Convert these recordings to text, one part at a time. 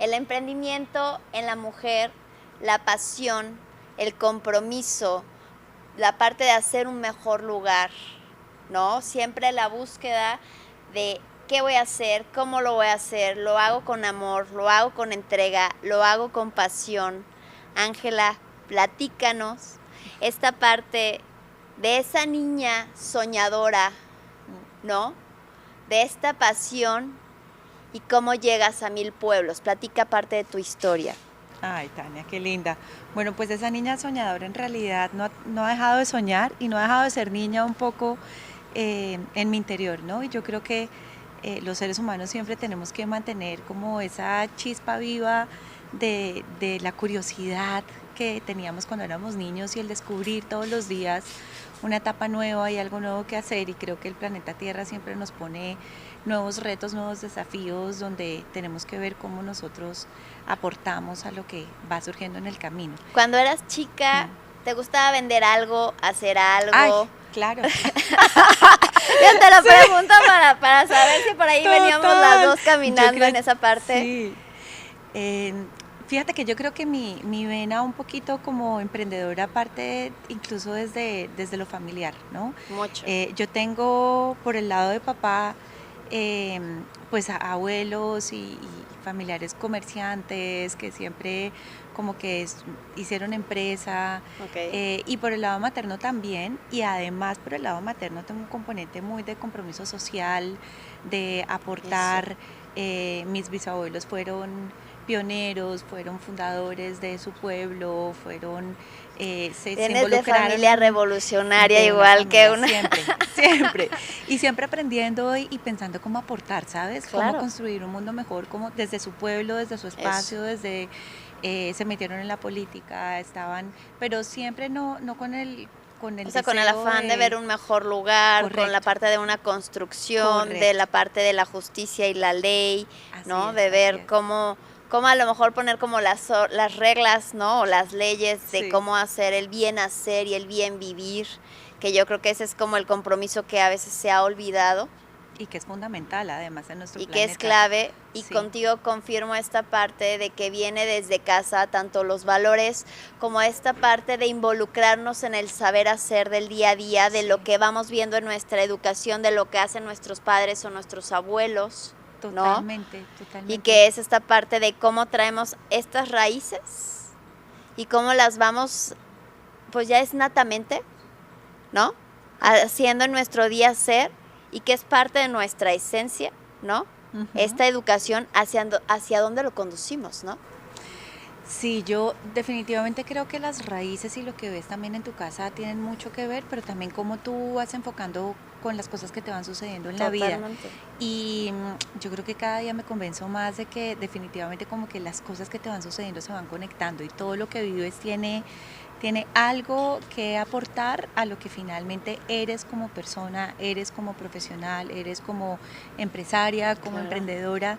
el emprendimiento en la mujer, la pasión, el compromiso, la parte de hacer un mejor lugar, ¿no? Siempre la búsqueda de qué voy a hacer, cómo lo voy a hacer, lo hago con amor, lo hago con entrega, lo hago con pasión. Ángela, platícanos esta parte de esa niña soñadora, ¿no? De esta pasión y cómo llegas a 1000 pueblos. Platica parte de tu historia. Ay, Tania, qué linda. Bueno, pues esa niña soñadora en realidad no ha dejado de soñar y no ha dejado de ser niña un poco en mi interior, ¿no? Y yo creo que los seres humanos siempre tenemos que mantener como esa chispa viva de la curiosidad que teníamos cuando éramos niños y el descubrir todos los días una etapa nueva y algo nuevo que hacer, y creo que el planeta Tierra siempre nos pone nuevos retos, nuevos desafíos donde tenemos que ver cómo nosotros aportamos a lo que va surgiendo en el camino. Cuando eras chica, ¿te gustaba vender algo, hacer algo? Ay, claro. Yo te lo pregunto para saber si por ahí Total. veníamos las dos caminando en esa parte. Sí. Fíjate que yo creo que mi vena un poquito como emprendedora parte incluso desde lo familiar, ¿no? Mucho. Yo tengo por el lado de papá pues abuelos y familiares comerciantes que siempre como que hicieron empresa, Okay. y por el lado materno también, y además por el lado materno tengo un componente muy de compromiso social, de aportar. Mis bisabuelos fueron pioneros, fueron fundadores de su pueblo, fueron se Tienes de involucraron familia revolucionaria de igual que una. siempre, y siempre aprendiendo y pensando cómo aportar, ¿sabes? Claro. Cómo construir un mundo mejor, como desde su pueblo, desde su espacio, desde se metieron en la política, estaban, pero siempre no con el O sea, con el afán de ver un mejor lugar, Correcto. con la parte de una construcción, Correcto. de la parte de la justicia y la ley, Así ¿no? es, De ver así es. cómo a lo mejor poner como las reglas, ¿no? O las leyes de Sí. cómo hacer el bien hacer y el bien vivir, que yo creo que ese es como el compromiso que a veces se ha olvidado. Y que es fundamental además en nuestro Y planeta. que es clave, y Sí. contigo confirmo esta parte de que viene desde casa, tanto los valores como esta parte de involucrarnos en el saber hacer del día a día, de Sí. lo que vamos viendo en nuestra educación, de lo que hacen nuestros padres o nuestros abuelos, Totalmente, ¿no? totalmente. Y que es esta parte de cómo traemos estas raíces y cómo las vamos, pues ya es natamente, ¿no? Haciendo en nuestro día ser, y que es parte de nuestra esencia, ¿no? Ujú. Esta educación hacia dónde lo conducimos, ¿no? Sí, yo definitivamente creo que las raíces y lo que ves también en tu casa tienen mucho que ver, pero también cómo tú vas enfocando con las cosas que te van sucediendo en la vida. Totalmente. Y yo creo que cada día me convenzo más de que definitivamente como que las cosas que te van sucediendo se van conectando y todo lo que vives tiene algo que aportar a lo que finalmente eres como persona, eres como profesional, eres como empresaria, como Claro. emprendedora.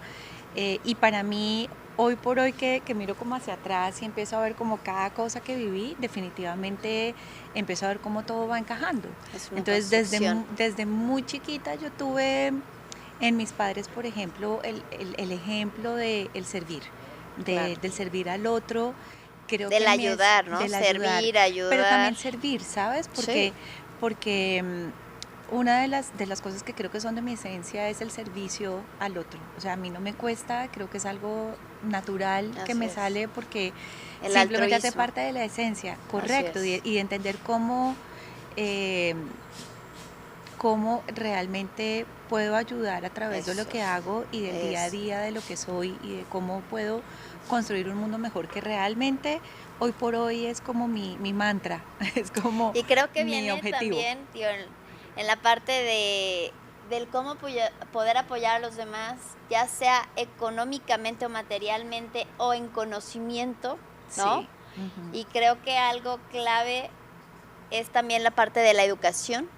Y para mí, hoy por hoy que miro como hacia atrás y empiezo a ver como cada cosa que viví, definitivamente empiezo a ver cómo todo va encajando. Es una Entonces construcción. desde muy chiquita yo tuve en mis padres, por ejemplo, el ejemplo de el servir, Claro. del servir al otro. Creo Del que ayudar, ¿no? del Servir, ayudar. pero también servir, ¿sabes? Sí. Porque una de las cosas que creo que son de mi esencia es el servicio al otro. O sea, a mí no me cuesta, creo que es algo natural que Así me es. sale porque El simplemente hace altruismo. parte de la esencia, correcto, Así es. y de entender cómo realmente puedo ayudar a través de lo Eso. que hago y del día a Eso. día de lo que soy y de cómo puedo construir un mundo mejor, que realmente hoy por hoy es como mi mantra, es como Y creo que mi viene objetivo. también, tío, en la parte del cómo poder apoyar a los demás, ya sea económicamente o materialmente o en conocimiento, ¿no? Sí. Ujú. Y creo que algo clave es también la parte de la educación.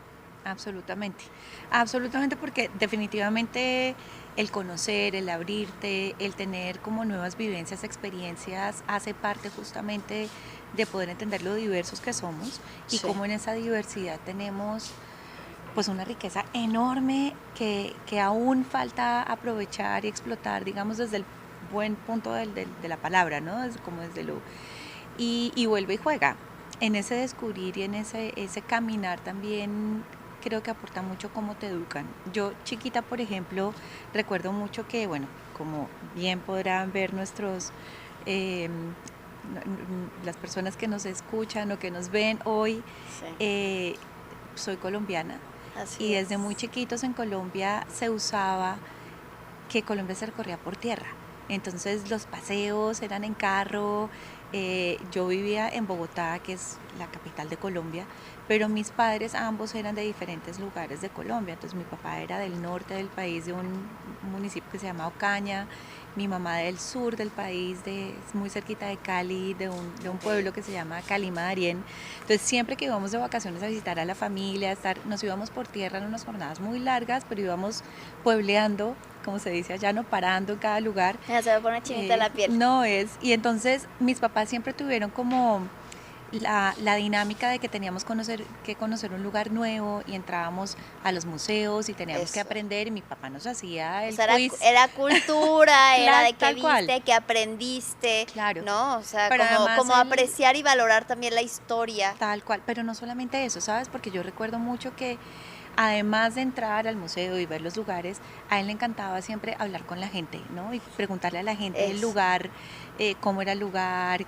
Absolutamente, absolutamente, porque definitivamente el conocer, el abrirte, el tener como nuevas vivencias, experiencias, hace parte justamente de poder entender lo diversos que somos y Sí. cómo en esa diversidad tenemos pues una riqueza enorme que aún falta aprovechar y explotar, digamos, buen punto de la palabra, ¿no? Es como desde lo... Y vuelve y juega. En ese descubrir y en ese caminar también creo que aporta mucho cómo te educan. Yo chiquita, por ejemplo, recuerdo mucho que, bueno, como bien podrán ver nuestros... eh, las personas que nos escuchan o que nos ven hoy, Sí, soy colombiana así y es. desde muy chiquitos en Colombia se usaba que Colombia se recorría por tierra. Entonces los paseos eran en carro. Yo vivía en Bogotá, que es la capital de Colombia, pero mis padres ambos eran de diferentes lugares de Colombia. Entonces mi papá era del norte del país, de un municipio que se llama Ocaña, mi mamá del sur del país, muy cerquita de Cali, de un pueblo que se llama Calimarien. Entonces siempre que íbamos de vacaciones a visitar a la familia, nos íbamos por tierra en unas jornadas muy largas, pero íbamos puebleando, como se dice allá, no parando en cada lugar. Ya se me pone chinita la piel. No es, y entonces mis papás siempre tuvieron como la dinámica de que teníamos que conocer un lugar nuevo y entrábamos a los museos y teníamos que Eso. aprender y mi papá nos hacía O el sea, quiz. era cultura, era de qué Tal cual. viste, qué aprendiste, Claro. ¿no? O sea, Pero además como apreciar y valorar también la historia. tal cual, pero no solamente eso, ¿sabes? Porque yo recuerdo mucho que además de entrar al museo y ver los lugares, a él le encantaba siempre hablar con la gente, ¿no? Y preguntarle a la gente el Eso. lugar, cómo era el lugar,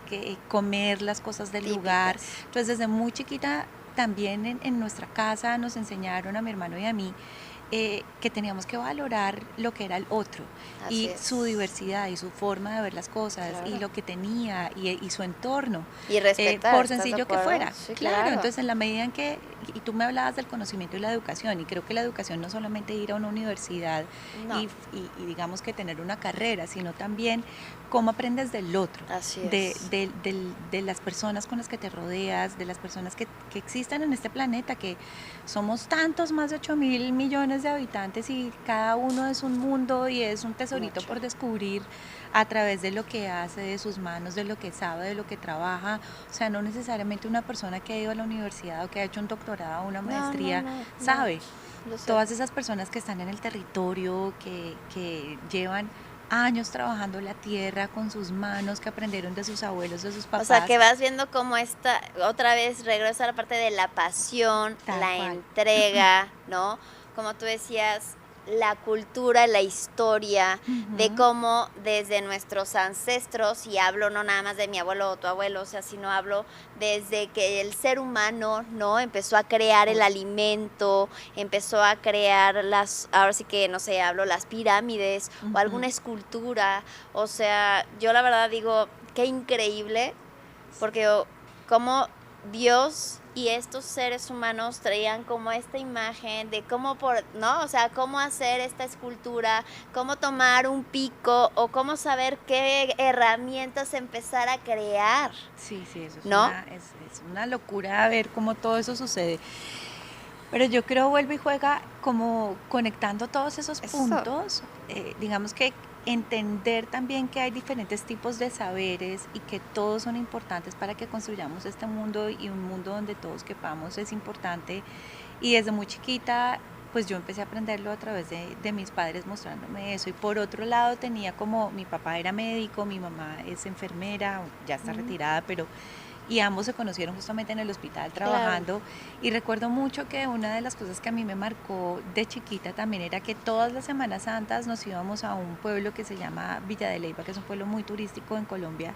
comer las cosas del lugar. Típicas. Entonces, desde muy chiquita, también en nuestra casa nos enseñaron a mi hermano y a mí que teníamos que valorar lo que era el otro Así y es. su diversidad y su forma de ver las cosas Claro. y lo que tenía y su entorno, Y respetar. por ¿estás de sencillo que acuerdo? fuera. Sí, Claro, entonces en la medida en que, y tú me hablabas del conocimiento y la educación, y creo que la educación no solamente ir a una universidad No. y digamos que tener una carrera, sino también cómo aprendes del otro, Así de, es. de las personas con las que te rodeas, de las personas que existen en este planeta, que somos tantos, más de 8.000 millones de habitantes y cada uno es un mundo y es un tesorito Mucho. por descubrir a través de lo que hace, de sus manos, de lo que sabe, de lo que trabaja. O sea, no necesariamente una persona que ha ido a la universidad o que ha hecho un doctorado o una maestría No, sabe. lo sé. Todas esas personas que están en el territorio, que llevan años trabajando la tierra con sus manos, que aprendieron de sus abuelos, de sus O papás. sea, que vas viendo cómo esta, otra vez regresa a la parte de la pasión, Tal la cual. entrega, ¿no? Como tú decías, la cultura, la historia, de cómo desde nuestros ancestros, y hablo no nada más de mi abuelo o tu abuelo, o sea, sino hablo desde que el ser humano, ¿no? Empezó a crear el alimento, empezó a crear ahora sí que, no sé, hablo las pirámides o alguna escultura, o sea, yo la verdad digo, qué increíble, porque como Dios y estos seres humanos traían como esta imagen de cómo ¿no? O sea, cómo hacer esta escultura, cómo tomar un pico o cómo saber qué herramientas empezar a crear. Sí, eso ¿No? es una locura ver cómo todo eso sucede. Pero yo creo vuelve y juega como conectando todos esos puntos, digamos que entender también que hay diferentes tipos de saberes y que todos son importantes para que construyamos este mundo y un mundo donde todos quepamos es importante. Y desde muy chiquita, pues yo empecé a aprenderlo a través de mis padres mostrándome eso. Y por otro lado tenía como, mi papá era médico, mi mamá es enfermera, ya está retirada, pero y ambos se conocieron justamente en el hospital trabajando. Claro. Y recuerdo mucho que una de las cosas que a mí me marcó de chiquita también era que todas las Semanas Santas nos íbamos a un pueblo que se llama Villa de Leyva, que es un pueblo muy turístico en Colombia.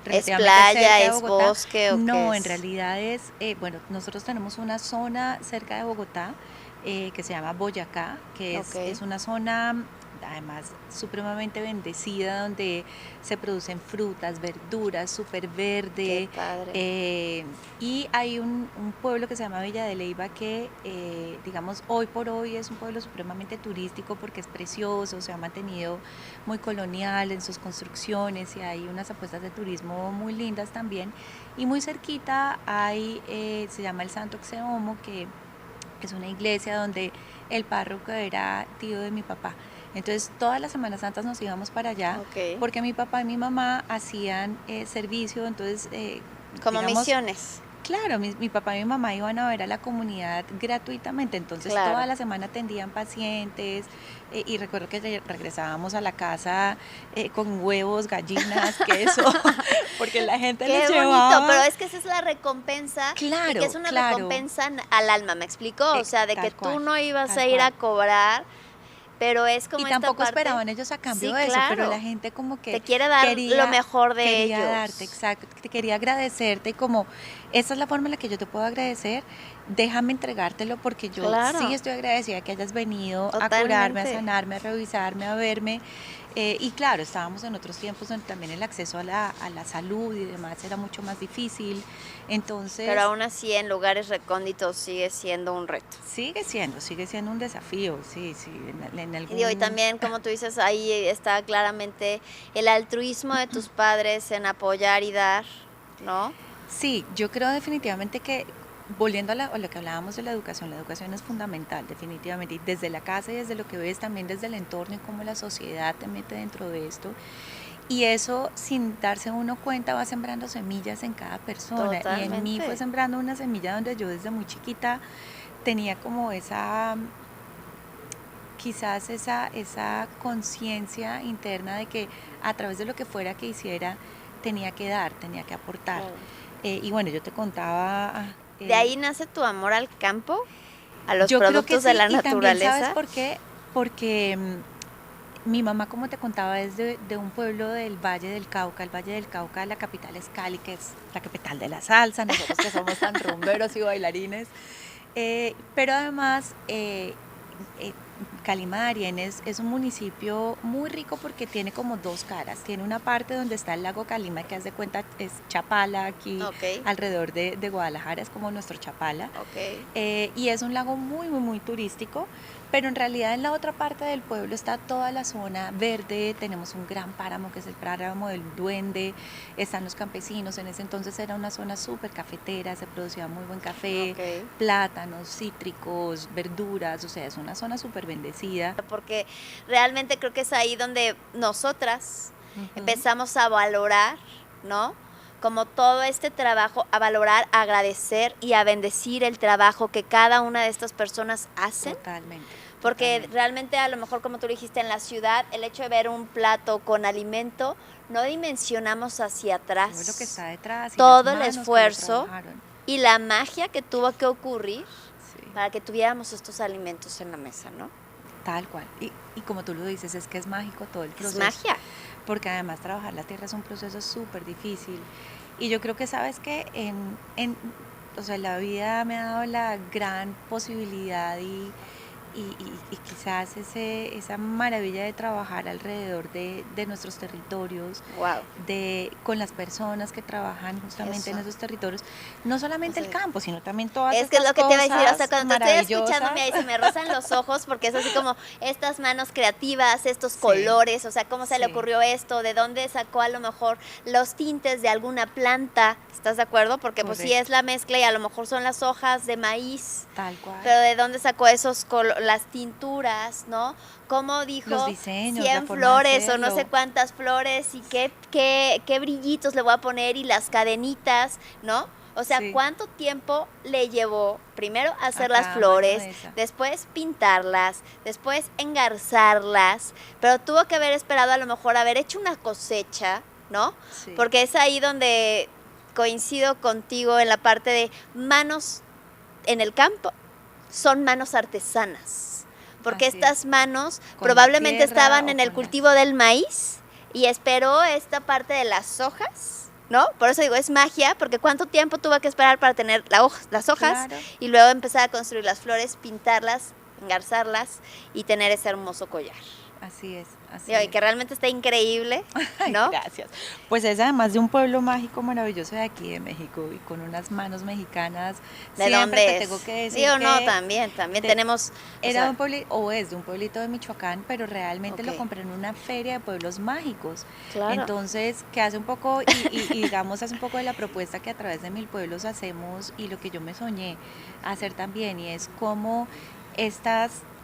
¿Es playa, es Bogotá. bosque o no, qué en realidad es, bueno, nosotros tenemos una zona cerca de Bogotá que se llama Boyacá, que es una zona además supremamente bendecida, donde se producen frutas, verduras, súper verde. Qué padre. Y hay un pueblo que se llama Villa de Leyva que, digamos, hoy por hoy es un pueblo supremamente turístico porque es precioso, se ha mantenido muy colonial en sus construcciones y hay unas apuestas de turismo muy lindas también. Y muy cerquita hay, se llama el Santo Exeomo, que es una iglesia donde el párroco era tío de mi papá. Entonces todas las Semanas Santas nos íbamos para allá porque mi papá y mi mamá hacían servicio, entonces como digamos, misiones. Claro, mi papá y mi mamá iban a ver a la comunidad gratuitamente, entonces Claro. toda la semana atendían pacientes y recuerdo que regresábamos a la casa con huevos, gallinas, queso, porque la gente les Qué bonito, pero llevaba. es que esa es la recompensa y que es Claro, una claro, recompensa al alma, ¿me explico? O sea, de que tal tú cual, no ibas tal a ir a cual. cobrar, pero es Y como esta tampoco parte. esperaban ellos a cambio Sí, de eso, pero la claro, gente como te que quiere dar lo quería, mejor de quería darte, ellos. exacto, te quería agradecerte y como esa es la forma en la que yo te puedo agradecer, déjame entregártelo porque yo sí Claro, estoy agradecida que hayas venido a curarme, a totalmente. sanarme, a revisarme, a verme. Y claro, estábamos en otros tiempos donde también el acceso a la salud y demás era mucho más difícil. Pero Entonces, aún así en lugares recónditos sigue siendo un reto. sigue siendo un desafío, sí, sí, en Y digo, y algún. también, como tú dices, ahí está claramente el altruismo de tus padres en apoyar y dar, ¿no? Sí, yo creo definitivamente que, volviendo a lo que hablábamos de la educación es fundamental, definitivamente, y desde la casa y desde lo que ves, también desde el entorno y cómo la sociedad te mete dentro de esto. Y eso, sin darse uno cuenta, va sembrando semillas en cada persona. Y en mí fue Totalmente. sembrando una semilla donde yo desde muy chiquita tenía como quizás esa conciencia interna de que a través de lo que fuera que hiciera, tenía que dar, tenía que aportar. Claro. Y bueno, yo te contaba, De ahí nace tu amor al campo, a los yo creo que productos de sí, la y también sabes naturaleza. por qué, porque mi mamá, como te contaba, es de un pueblo del Valle del Cauca. El Valle del Cauca, la capital es Cali, que es la capital de la salsa, nosotros que somos tan rumberos y bailarines. Pero además, eh, Calimarien es un municipio muy rico porque tiene como dos caras. Tiene una parte donde está el lago Calima, que haz de cuenta es Chapala, aquí Ok, alrededor de Guadalajara, es como nuestro Chapala. ok. Y es un lago muy, muy, muy turístico, pero en realidad en la otra parte del pueblo está toda la zona verde, tenemos un gran páramo que es el páramo del Duende, están los campesinos, en ese entonces era una zona súper cafetera, se producía muy buen café, Ok. plátanos, cítricos, verduras, o sea, es una zona súper bendecida. Porque realmente creo que es ahí donde nosotras Ujú, empezamos a valorar, ¿no? Como todo este trabajo, a valorar, a agradecer y a bendecir el trabajo que cada una de estas personas hacen. totalmente, Porque totalmente. realmente a lo mejor, como tú dijiste, en la ciudad, el hecho de ver un plato con alimento, no dimensionamos hacia Todo lo que atrás está detrás y las todo el manos que lo esfuerzo trabajaron. y la magia que tuvo que ocurrir Sí. para que tuviéramos estos alimentos en la mesa, ¿no? Tal cual. Y como tú lo dices, es que es mágico todo el Es proceso, magia. porque además trabajar la tierra es un proceso súper difícil. Y yo creo que sabes que o sea, la vida me ha dado la gran posibilidad y quizás esa maravilla de trabajar alrededor de nuestros territorios, Wow. con las personas que trabajan justamente en Eso. esos territorios, no O solamente el sea, campo, sino también todas es que es estas lo que te iba a decir, o sea, cosas cuando te estoy escuchando, maravillosas. mira, y se me rozan los ojos porque es así como estas manos creativas, estos Sí, colores, o sea, cómo se le sí, ocurrió esto, de dónde sacó a lo mejor los tintes de alguna planta, ¿estás de acuerdo? Porque pues sí es correcto, la mezcla y a lo mejor son las hojas de maíz, tal cual. pero de dónde sacó esos las tinturas, ¿no? Cómo Los dijo diseños, la 100 forma de flores o no sé hacerlo. cuántas flores y qué brillitos le voy a poner y las cadenitas, ¿no? O sea, Sí, ¿cuánto tiempo le llevó primero a hacer las cada mano flores, de esa. después pintarlas, después engarzarlas, pero tuvo que haber esperado a lo mejor haber hecho una cosecha, ¿no? Sí, Porque es ahí donde coincido contigo en la parte de manos en el campo, son manos artesanas, porque así es. estas manos Con la probablemente tierra estaban o en el con cultivo las. del maíz y esperó esta parte de las hojas, ¿no? Por eso digo, es magia, porque cuánto tiempo tuvo que esperar para tener las hojas Claro, y luego empezar a construir las flores, pintarlas, engarzarlas y tener ese hermoso collar. así es, Digo, así y es. que realmente está increíble, Ay, ¿no? gracias. Pues es además de un pueblo mágico maravilloso de aquí de México y con unas manos mexicanas. ¿De Siempre te dónde tengo es? que decir Digo, no, que también de- tenemos, o era de sea, un pueblito, o es de un pueblito de Michoacán, pero realmente ok, lo compré en una feria de pueblos mágicos. claro. Entonces, que hace un poco, y digamos, hace un poco de la propuesta que a través de Mil Pueblos hacemos y lo que yo me soñé hacer también, y es como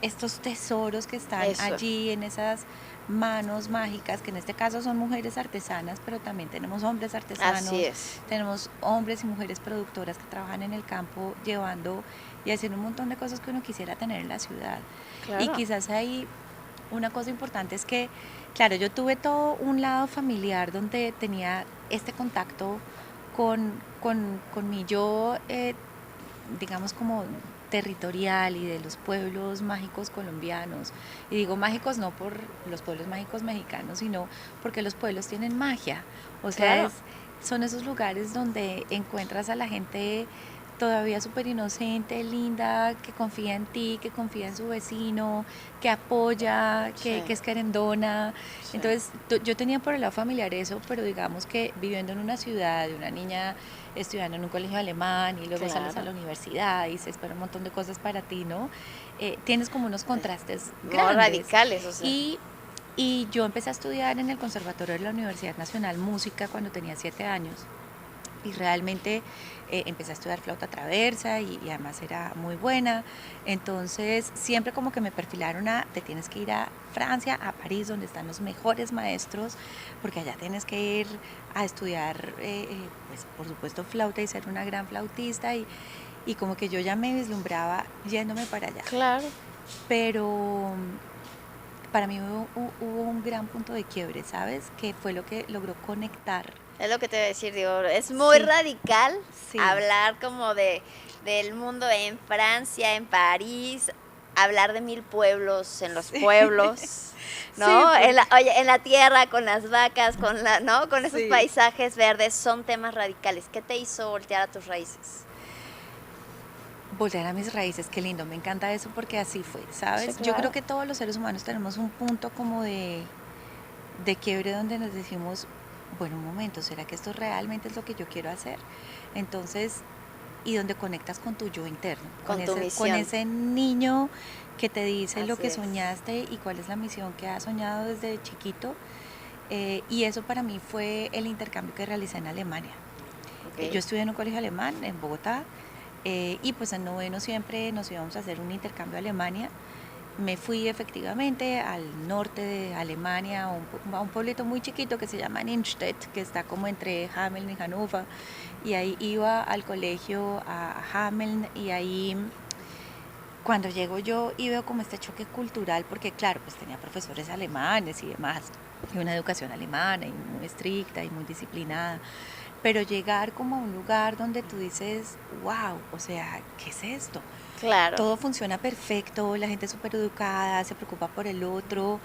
estos tesoros que están Eso. allí en esas manos mágicas, que en este caso son mujeres artesanas, pero también tenemos hombres artesanos, Así es. tenemos hombres y mujeres productoras que trabajan en el campo llevando y haciendo un montón de cosas que uno quisiera tener en la ciudad. Claro. Y quizás ahí una cosa importante es que, claro, yo tuve todo un lado familiar donde tenía este contacto con mi yo, digamos como territorial y de los pueblos mágicos colombianos. Y digo mágicos no por los pueblos mágicos mexicanos, sino porque los pueblos tienen magia. O sea, Claro. son esos lugares donde encuentras a la gente todavía súper inocente, linda, que confía en ti, que confía en su vecino, que apoya, Sí. que es querendona. Sí. Entonces, yo tenía por el lado familiar eso, pero digamos que viviendo en una ciudad, de una niña estudiando en un colegio alemán y luego sales a Claro. la universidad y se espera un montón de cosas para ti, ¿no? Tienes como unos contrastes Muy grandes. radicales, o sea. Y yo empecé a estudiar en el Conservatorio de la Universidad Nacional Música cuando tenía 7 años. Y realmente empecé a estudiar flauta traversa y además era muy buena. Entonces siempre como que me perfilaron te tienes que ir a Francia, a París, donde están los mejores maestros, porque allá tienes que ir a estudiar, pues por supuesto flauta y ser una gran flautista y como que yo ya me vislumbraba yéndome para allá. Claro. Pero para mí hubo un gran punto de quiebre, ¿sabes? Que fue lo que logró conectar. Es lo que te voy a decir, digo, es muy Sí. radical Sí. hablar como del mundo en Francia, en París, hablar de 1000 pueblos en los Sí. pueblos, ¿no? Sí, En la tierra, con las vacas, ¿no? Con esos Sí. paisajes verdes, son temas radicales. ¿Qué te hizo voltear a tus raíces? Volver a mis raíces, qué lindo, me encanta eso porque así fue, ¿sabes? Sí, Yo claro. creo que todos los seres humanos tenemos un punto como de quiebre donde nos decimos, bueno, un momento, ¿será que esto realmente es lo que yo quiero hacer? Entonces, y donde conectas con tu yo interno, Con tu con misión. ese niño que te dice lo Así que es. soñaste y cuál es la misión que has soñado desde chiquito. Y eso para mí fue el intercambio que realicé en Alemania. Ok. Yo estudié en un colegio alemán en Bogotá y pues en noveno siempre nos íbamos a hacer un intercambio a Alemania. Me fui efectivamente al norte de Alemania, a un pueblito muy chiquito que se llama Ninstedt, que está como entre Hameln y Hannover. Y ahí iba al colegio a Hameln y ahí cuando llego yo y veo como este choque cultural, porque claro, pues tenía profesores alemanes y demás, y una educación alemana y muy estricta y muy disciplinada, pero llegar como a un lugar donde tú dices, wow, o sea, ¿qué es esto? Claro. Todo funciona perfecto, la gente es súper educada, se preocupa por el otro,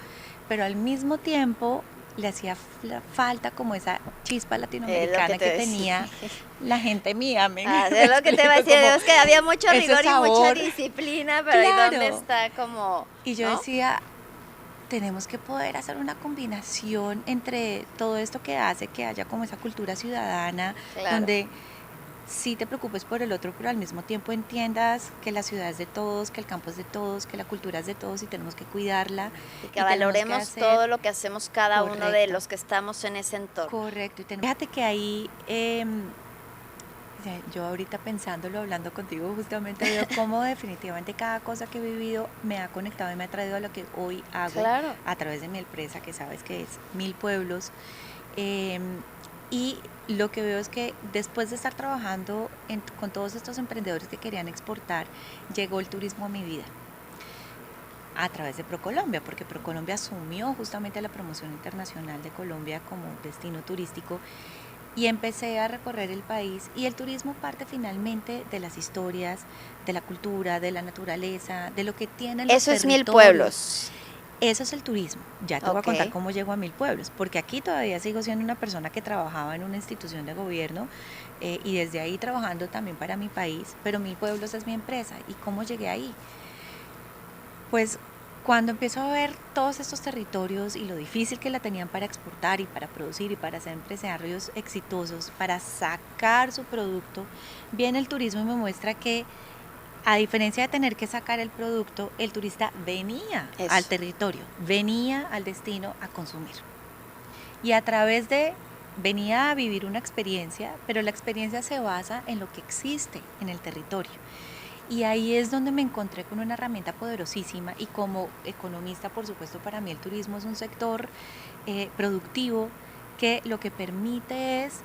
pero al mismo tiempo le hacía falta como esa chispa latinoamericana que tenía la gente mía. Es lo que te iba a decir, es que había mucho rigor y mucha sabor. disciplina, pero ¿y Claro. dónde está como...? Y yo ¿no? decía, tenemos que poder hacer una combinación entre todo esto que hace que haya como esa cultura ciudadana, Claro. donde sí te preocupes por el otro, pero al mismo tiempo entiendas que la ciudad es de todos, que el campo es de todos, que la cultura es de todos y tenemos que cuidarla. Y que valoremos todo lo que hacemos cada uno de los que estamos en ese entorno. Correcto. Fíjate que ahí, yo ahorita pensándolo, hablando contigo, justamente veo cómo definitivamente cada cosa que he vivido me ha conectado y me ha traído a lo que hoy hago. Claro. A través de mi empresa, que sabes que es 1000 pueblos. Y lo que veo es que después de estar trabajando con todos estos emprendedores que querían exportar, llegó el turismo a mi vida a través de ProColombia, porque ProColombia asumió justamente la promoción internacional de Colombia como destino turístico y empecé a recorrer el país y el turismo parte finalmente de las historias, de la cultura, de la naturaleza, de lo que tienen los Eso es territorios. 1000 pueblos. Eso es el turismo. Ya te voy a Ok. contar cómo llego a 1000 pueblos, porque aquí todavía sigo siendo una persona que trabajaba en una institución de gobierno y desde ahí trabajando también para mi país, pero 1000 pueblos es mi empresa. ¿Y cómo llegué ahí? Pues cuando empiezo a ver todos estos territorios y lo difícil que la tenían para exportar y para producir y para ser empresarios exitosos, para sacar su producto, viene el turismo y me muestra que a diferencia de tener que sacar el producto, el turista venía al territorio, venía al destino a consumir. Y a través venía a vivir una experiencia, pero la experiencia se basa en lo que existe en el territorio. Y ahí es donde me encontré con una herramienta poderosísima y como economista, por supuesto, para mí el turismo es un sector productivo que lo que permite es,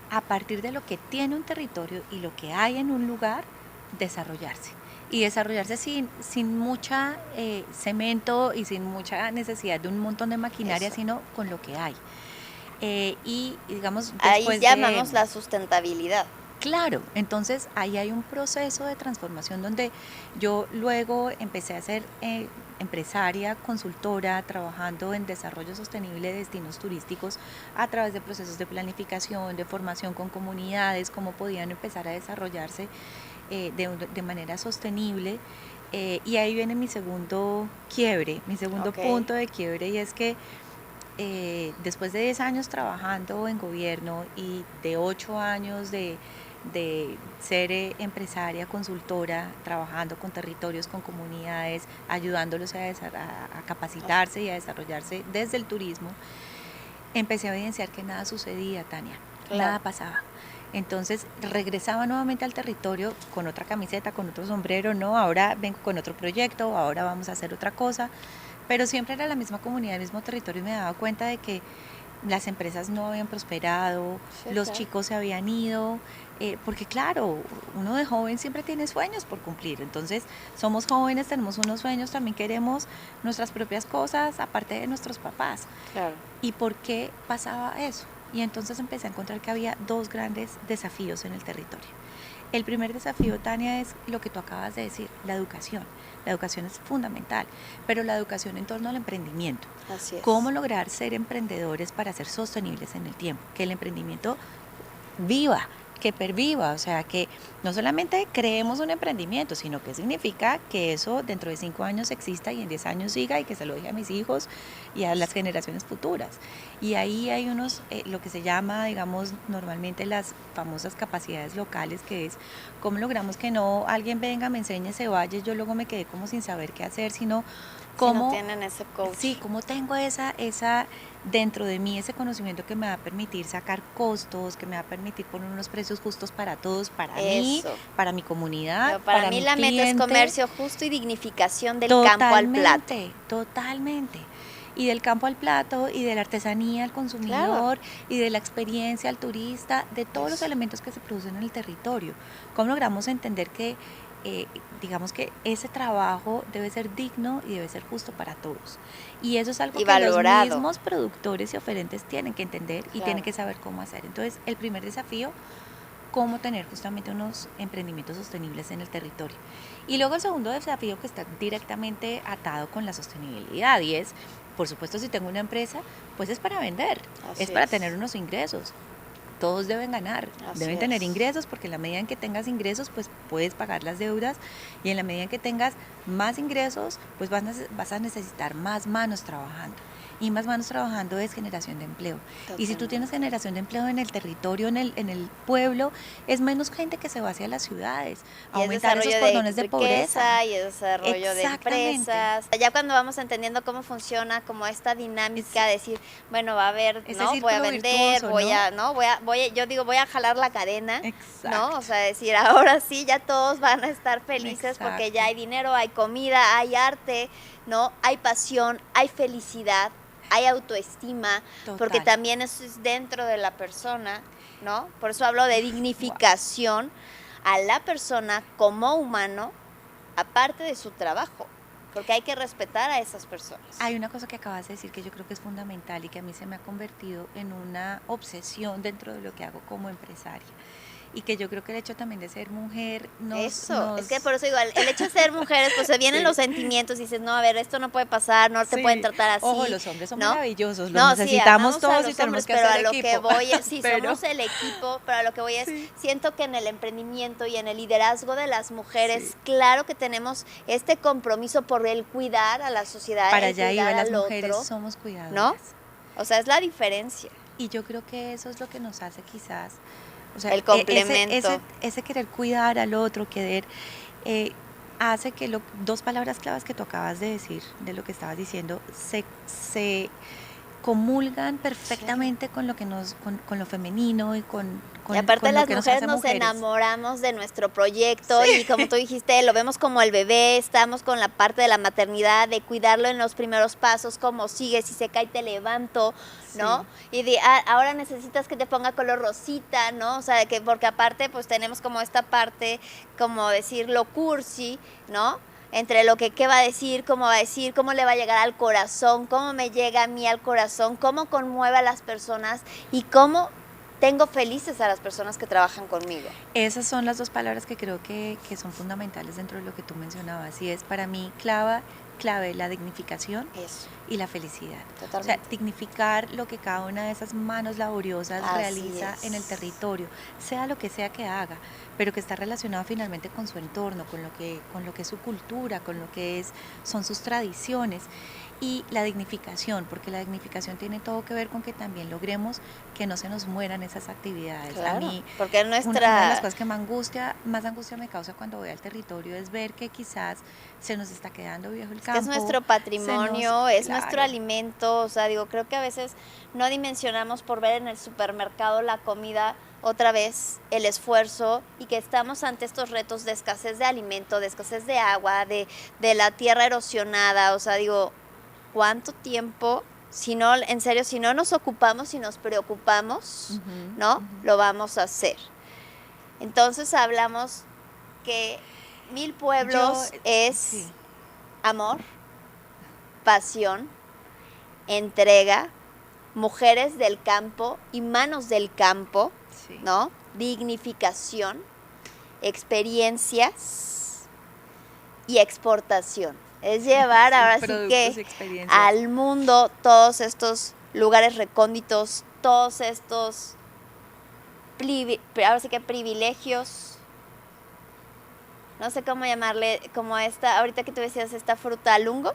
a partir de lo que tiene un territorio y lo que hay en un lugar, desarrollarse. Y desarrollarse sin mucha cemento y sin mucha necesidad de un montón de maquinaria, Eso. sino con lo que hay. Y digamos, Ahí después llamamos la sustentabilidad. Claro, entonces ahí hay un proceso de transformación donde yo luego empecé a ser empresaria, consultora, trabajando en desarrollo sostenible de destinos turísticos a través de procesos de planificación, de formación con comunidades, cómo podían empezar a desarrollarse de manera sostenible. Y ahí viene mi segundo quiebre, mi segundo punto de quiebre, y es que después de 10 años trabajando en gobierno y de 8 años de ser empresaria, consultora, trabajando con territorios, con comunidades, ayudándolos a capacitarse y a desarrollarse desde el turismo, empecé a evidenciar que nada sucedía, Tania, nada pasaba. Entonces regresaba nuevamente al territorio con otra camiseta, con otro sombrero, no, ahora vengo con otro proyecto, ahora vamos a hacer otra cosa, pero siempre era la misma comunidad, el mismo territorio, y me daba cuenta de que las empresas no habían prosperado, los chicos se habían ido, porque claro, uno de joven siempre tiene sueños por cumplir, entonces somos jóvenes, tenemos unos sueños, también queremos nuestras propias cosas, aparte de nuestros papás. Claro. ¿Y por qué pasaba eso? Y entonces empecé a encontrar que había dos grandes desafíos en el territorio. El primer desafío, Tania, es lo que tú acabas de decir, la educación. La educación es fundamental, pero la educación en torno al emprendimiento. Así es. ¿Cómo lograr ser emprendedores para ser sostenibles en el tiempo? Que el emprendimiento viva, que perviva, o sea, que no solamente creemos un emprendimiento, sino que significa que eso dentro de 5 años exista y en 10 años siga y que se lo deje a mis hijos y a las generaciones futuras. Y ahí hay unos, lo que se llama, digamos, normalmente las famosas capacidades locales, que es cómo logramos que no alguien venga, me enseñe, se vaya, yo luego me quedé como sin saber qué hacer, sino cómo, si no tienen ese coach. Sí, cómo tengo esa dentro de mí ese conocimiento que me va a permitir sacar costos, que me va a permitir poner unos precios justos para todos, para mí, para mi comunidad, pero para mí mi la cliente. meta es comercio justo y dignificación del campo al plato. Totalmente. Y del campo al plato, y de la artesanía al consumidor, y de la experiencia al turista, de todos los elementos que se producen en el territorio. ¿Cómo logramos entender que digamos que ese trabajo debe ser digno y debe ser justo para todos? Y eso es algo que valorado. Los mismos productores y oferentes tienen que entender y tienen que saber cómo hacer. Entonces, el primer desafío, cómo tener justamente unos emprendimientos sostenibles en el territorio. Y luego el segundo desafío, que está directamente atado con la sostenibilidad, y es, por supuesto, si tengo una empresa, pues es para vender, es para tener unos ingresos. Todos deben ganar, deben tener ingresos, porque en la medida en que tengas ingresos, pues puedes pagar las deudas, y en la medida en que tengas más ingresos, pues vas a necesitar más manos trabajando. Y más manos trabajando es generación de empleo. Totalmente. Y si tú tienes generación de empleo en el territorio, en el pueblo, es menos gente que se va hacia las ciudades. Y aumentar esos cordones de pobreza. Y el desarrollo de empresas. Ya cuando vamos entendiendo cómo funciona, como esta dinámica, decir, bueno, va a haber, ¿no? Voy a vender, virtuoso, voy a jalar la cadena, ¿no? O sea, decir, ahora sí, ya todos van a estar felices porque ya hay dinero, hay comida, hay arte, ¿no? Hay pasión, hay felicidad, hay autoestima, porque también eso es dentro de la persona, ¿no? Por eso hablo de dignificación a la persona como humano, aparte de su trabajo, porque hay que respetar a esas personas. Hay una cosa que acabas de decir que yo creo que es fundamental y que a mí se me ha convertido en una obsesión dentro de lo que hago como empresaria. Y que yo creo que el hecho también de ser mujer es que por eso digo, el hecho de ser mujeres, pues se vienen los sentimientos y dices, no, a ver, esto no puede pasar, no te pueden tratar así. Ojo, los hombres son maravillosos, los necesitamos todos y tenemos que hacer equipo. Pero a lo que voy es, somos el equipo, pero a lo que voy es, siento que en el emprendimiento y en el liderazgo de las mujeres, claro que tenemos este compromiso por el cuidar a la sociedad, para allá iba, las mujeres somos cuidadoras, ¿no? O sea, es la diferencia. Y yo creo que eso es lo que nos hace quizás, o sea, el complemento. Ese querer cuidar al otro, querer, hace que dos palabras claves que tú acabas de decir, de lo que estabas diciendo, se comulgan perfectamente con lo que con lo femenino y y aparte con lo las que mujeres hace nos mujeres. enamoramos de nuestro proyecto y como tú dijiste, lo vemos como el bebé, estamos con la parte de la maternidad, de cuidarlo en los primeros pasos, como sigue, si se cae te levanto, ¿no? Sí. Y de ahora necesitas que te ponga color rosita, ¿no? O sea, que porque aparte pues tenemos como esta parte, como decir lo cursi, ¿no? Entre lo que qué va a decir, cómo le va a llegar al corazón, cómo me llega a mí al corazón, cómo conmueve a las personas y cómo tengo felices a las personas que trabajan conmigo. Esas son las dos palabras que creo que son fundamentales dentro de lo que tú mencionabas, y es para mí clave la dignificación Eso. y la felicidad. Totalmente. O sea, dignificar lo que cada una de esas manos laboriosas Así realiza es. en el territorio, sea lo que sea que haga, pero que está relacionado finalmente con su entorno, con lo que es su cultura, con lo que son sus tradiciones. Y la dignificación, porque la dignificación tiene todo que ver con que también logremos que no se nos mueran esas actividades. Claro, A mí, porque una de las cosas que más angustia me causa cuando voy al territorio es ver que quizás se nos está quedando viejo el campo. Que es nuestro patrimonio, es nuestro claro. alimento, o sea, digo, creo que a veces no dimensionamos por ver en el supermercado la comida otra vez, el esfuerzo, y que estamos ante estos retos de escasez de alimento, de escasez de agua, de la tierra erosionada, o sea, digo, ¿cuánto tiempo? Si no, en serio, si no nos ocupamos y nos preocupamos, ¿no? Lo vamos a hacer. Entonces hablamos que 1000 pueblos es amor, pasión, entrega, mujeres del campo y manos del campo, ¿no? Dignificación, experiencias y exportación. Es llevar ahora sí que al mundo todos estos lugares recónditos, todos estos ahora sí que privilegios, no sé cómo llamarle, como ahorita que tú decías esta fruta lungo,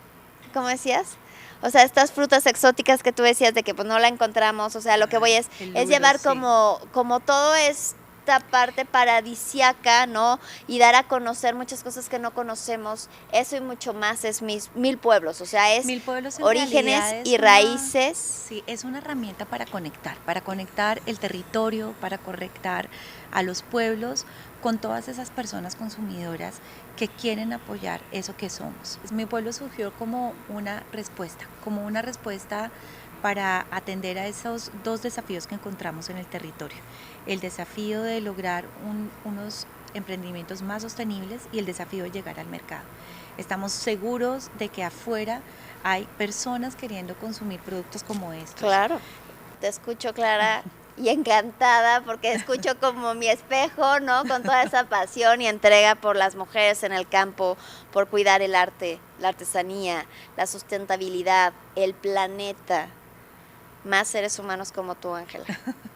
¿cómo decías? O sea, estas frutas exóticas que tú decías de que pues no la encontramos, o sea, lo que voy es llevar como todo esta parte paradisiaca, ¿no? Y dar a conocer muchas cosas que no conocemos, eso y mucho más es 1000 pueblos, o sea, es 1000 pueblos orígenes y raíces. Sí, es una herramienta para conectar el territorio, para conectar a los pueblos con todas esas personas consumidoras que quieren apoyar eso que somos. Mi pueblo surgió como una respuesta para atender a esos dos desafíos que encontramos en el territorio. El desafío de lograr unos emprendimientos más sostenibles y el desafío de llegar al mercado. Estamos seguros de que afuera hay personas queriendo consumir productos como estos. Claro, te escucho, Clara, y encantada porque escucho como mi espejo, ¿no? Con toda esa pasión y entrega por las mujeres en el campo, por cuidar el arte, la artesanía, la sustentabilidad, el planeta. Más seres humanos como tú, Ángela.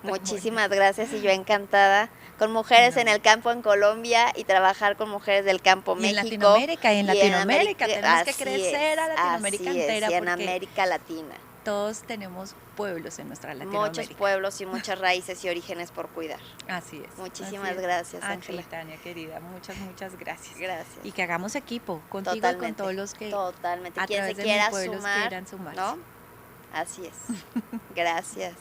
Muchísimas gracias y yo encantada. Con mujeres en el campo en Colombia y trabajar con mujeres del campo en México. En Latinoamérica tenemos que crecer a Latinoamérica entera. Y en América Latina. Todos tenemos pueblos en nuestra Latinoamérica. Muchos pueblos y muchas raíces y orígenes por cuidar. Así es. Muchísimas gracias, Ángela. Tania, querida, muchas gracias. Gracias. Y que hagamos equipo contigo y con todos los que Totalmente. a quien través se de quiera mi pueblo sumar, quieran sumarse. ¿no? Así es. Gracias.